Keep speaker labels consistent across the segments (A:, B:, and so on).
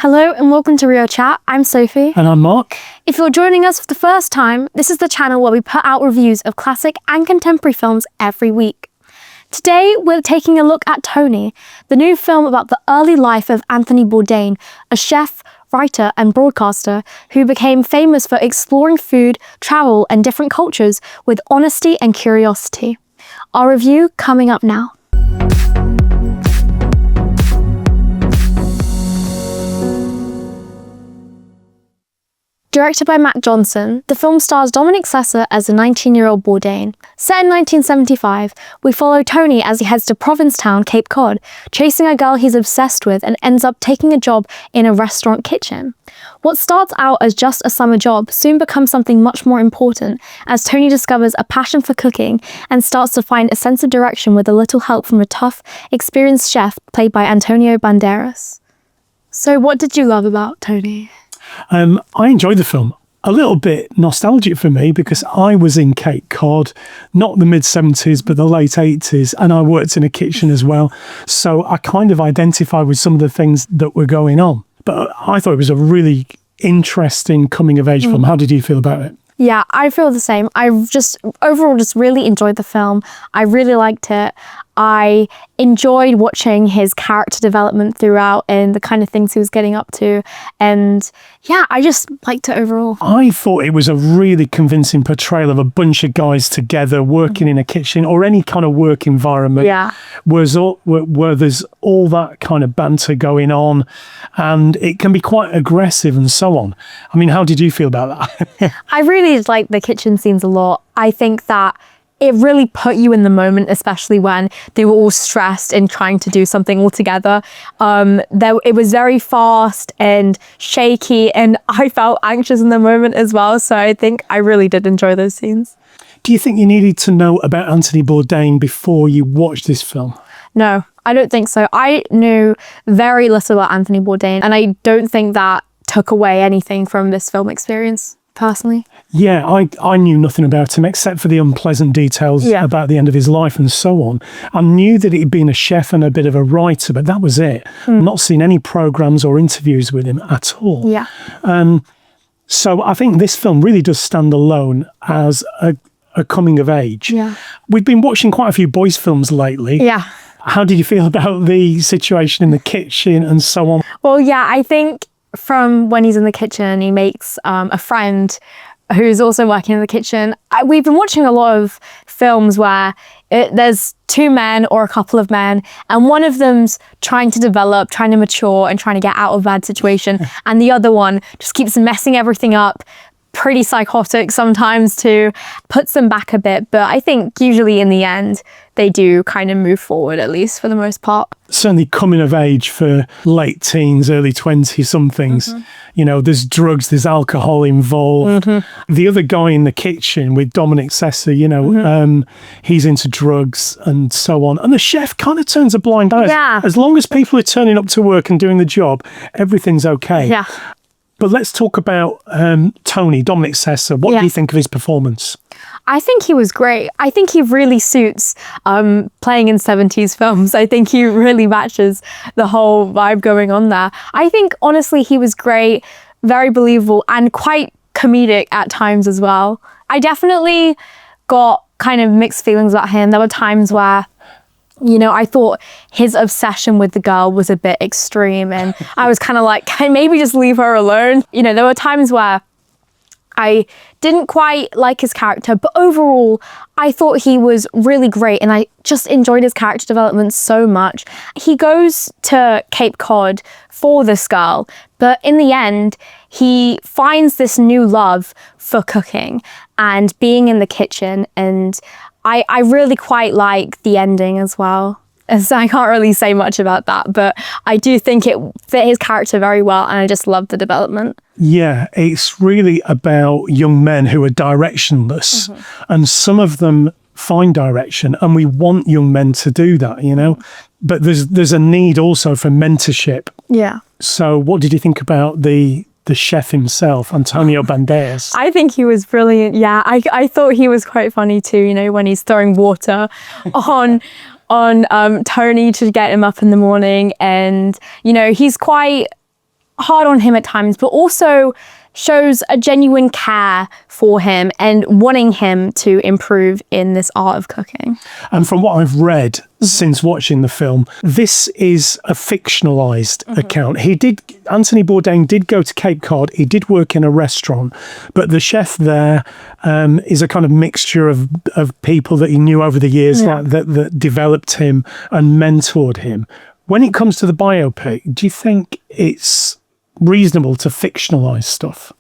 A: Hello and welcome to Real Chat. I'm Sophie.
B: And I'm Mark.
A: If you're joining us for the first time, this is the channel where we put out reviews of classic and contemporary films every week. Today, we're taking a look at Tony, the new film about the early life of Anthony Bourdain, a chef, writer and broadcaster who became famous for exploring food, travel and different cultures with honesty and curiosity. Our review coming up now. Directed by Matt Johnson, the film stars Dominic Sessa as a 19-year-old Bourdain. Set in 1975, we follow Tony as he heads to Provincetown, Cape Cod, chasing a girl he's obsessed with and ends up taking a job in a restaurant kitchen. What starts out as just a summer job soon becomes something much more important as Tony discovers a passion for cooking and starts to find a sense of direction with a little help from a tough, experienced chef played by Antonio Banderas. So what did you love about Tony?
B: I enjoyed the film. A little bit nostalgic for me because I was in Cape Cod, not the mid-70s, but the late 80s, and I worked in a kitchen as well. So I kind of identified with some of the things that were going on. But I thought it was a really interesting coming-of-age film. How did you feel about it?
A: Yeah, I feel the same. I overall really enjoyed the film. I really liked it. I enjoyed watching his character development throughout and the kind of things he was getting up to. And yeah, I just liked it overall.
B: I thought it was a really convincing portrayal of a bunch of guys together working in a kitchen or any kind of work environment.
A: Yeah.
B: Where there's all that kind of banter going on and it can be quite aggressive and so on. I mean, how did you feel about that?
A: I really liked the kitchen scenes a lot. I think that it really put you in the moment, especially when they were all stressed and trying to do something all together. It was very fast and shaky, and I felt anxious in the moment as well. So I think I really did enjoy those scenes.
B: Do you think you needed to know about Anthony Bourdain before you watched this film?
A: No, I don't think so. I knew very little about Anthony Bourdain, and I don't think that took away anything from this film experience. Personally?
B: Yeah, I knew nothing about him except for the unpleasant details about the end of his life and so on. I knew that he'd been a chef and a bit of a writer, but that was it. Not seen any programmes or interviews with him at all.
A: Yeah.
B: So I think this film really does stand alone as a coming of age.
A: Yeah.
B: We've been watching quite a few boys' films lately.
A: Yeah.
B: How did you feel about the situation in the kitchen and so on?
A: Well, yeah, I think from when he's in the kitchen, he makes a friend who's also working in the kitchen. We've been watching a lot of films where there's two men or a couple of men, and one of them's trying to develop, trying to mature, and trying to get out of a bad situation, and the other one just keeps messing everything up. Pretty psychotic sometimes too, puts them back a bit, but I think usually in the end they do kind of move forward, at least for the most part.
B: Certainly coming of age for late teens, early 20 somethings. You know, there's drugs, there's alcohol involved. The other guy in the kitchen with Dominic Sessa, you know, he's into drugs and so on. And the chef kind of turns a blind eye.
A: Yeah.
B: As long as people are turning up to work and doing the job, everything's okay.
A: Yeah.
B: But let's talk about Tony, Dominic Sessa. What do you think of his performance?
A: I think he was great. I think he really suits playing in 70s films. I think he really matches the whole vibe going on there. I think, honestly, he was great, very believable, and quite comedic at times as well. I definitely got kind of mixed feelings about him. There were times where, you know, I thought his obsession with the girl was a bit extreme, and I was kind of like, can I maybe just leave her alone? You know, there were times where I didn't quite like his character, but overall, I thought he was really great, and I just enjoyed his character development so much. He goes to Cape Cod for this girl, but in the end, he finds this new love for cooking and being in the kitchen, and I really quite like the ending as well. As I can't really say much about that, but I do think it fit his character very well, and I just love the development.
B: Yeah, it's really about young men who are directionless, and some of them find direction, and we want young men to do that, you know. But there's a need also for mentorship.
A: Yeah.
B: So what did you think about the chef himself, Antonio Banderas?
A: I think he was brilliant. Yeah, I thought he was quite funny too, you know, when he's throwing water on Tony to get him up in the morning. And, you know, he's quite hard on him at times, but also shows a genuine care for him and wanting him to improve in this art of cooking.
B: And from what I've read since watching the film, this is a fictionalized account. Anthony Bourdain did go to Cape Cod. He did work in a restaurant, but the chef there is a kind of mixture of people that he knew over the years that developed him and mentored him. When it comes to the biopic, do you think it's reasonable to fictionalize stuff?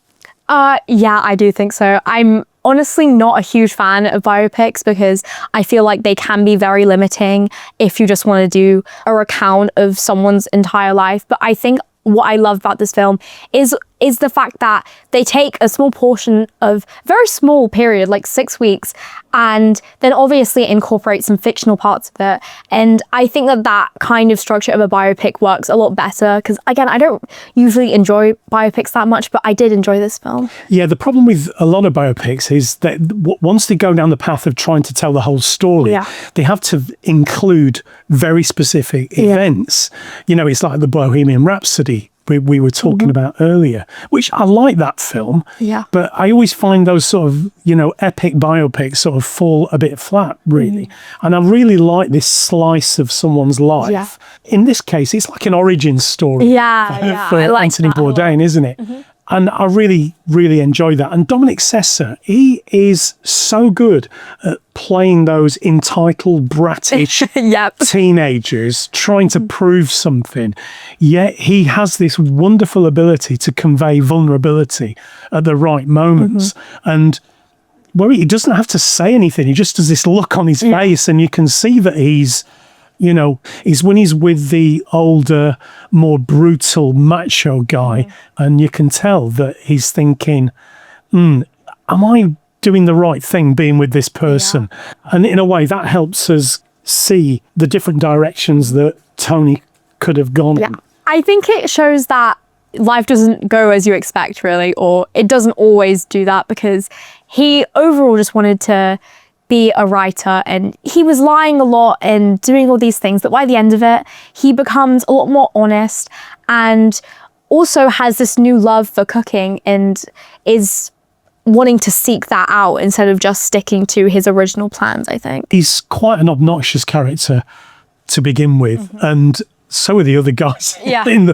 A: Yeah, I do think so. I'm honestly not a huge fan of biopics because I feel like they can be very limiting if you just want to do a recount of someone's entire life. But I think what I love about this film is the fact that they take a small portion of very small period, like 6 weeks, and then obviously incorporate some fictional parts of it. And I think that kind of structure of a biopic works a lot better because, again, I don't usually enjoy biopics that much, but I did enjoy this film.
B: Yeah, the problem with a lot of biopics is that once they go down the path of trying to tell the whole story, they have to include very specific events. You know, it's like the Bohemian Rhapsody we were talking about earlier, which I like that film. Yeah. But I always find those sort of, epic biopics sort of fall a bit flat, really. And I really like this slice of someone's life. Yeah. In this case, it's like an origin story for Anthony Bourdain, isn't it? And I really, really enjoy that. And Dominic Sessa, he is so good at playing those entitled, brattish teenagers trying to prove something. Yet he has this wonderful ability to convey vulnerability at the right moments. And where he doesn't have to say anything. He just does this look on his face and you can see that he's when he's with the older, more brutal, macho guy, and you can tell that he's thinking, am I doing the right thing being with this person? And in a way, that helps us see the different directions that Tony could have gone in.
A: I think it shows that life doesn't go as you expect, really, or it doesn't always do that, because he overall just wanted to be a writer, and he was lying a lot and doing all these things, but by the end of it he becomes a lot more honest and also has this new love for cooking and is wanting to seek that out instead of just sticking to his original plans. I think
B: he's quite an obnoxious character to begin with, and so are the other guys in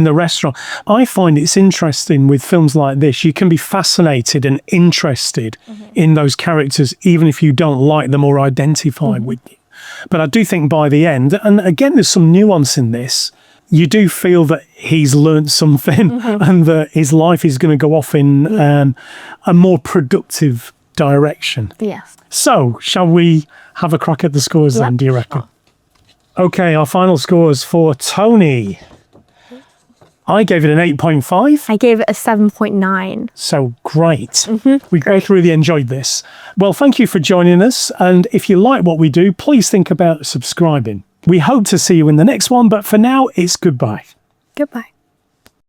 B: the restaurant. I find it's interesting with films like this. You can be fascinated and interested in those characters, even if you don't like them or identify with them. But I do think by the end, and again, there's some nuance in this, you do feel that he's learned something and that his life is going to go off in a more productive direction.
A: Yes.
B: So, shall we have a crack at the scores then, do you reckon? Okay, our final scores for Tony. I gave it an 8.5.
A: I gave it a 7.9.
B: So great. We both really enjoyed this. Well, thank you for joining us. And if you like what we do, please think about subscribing. We hope to see you in the next one, but for now, it's goodbye.
A: Goodbye.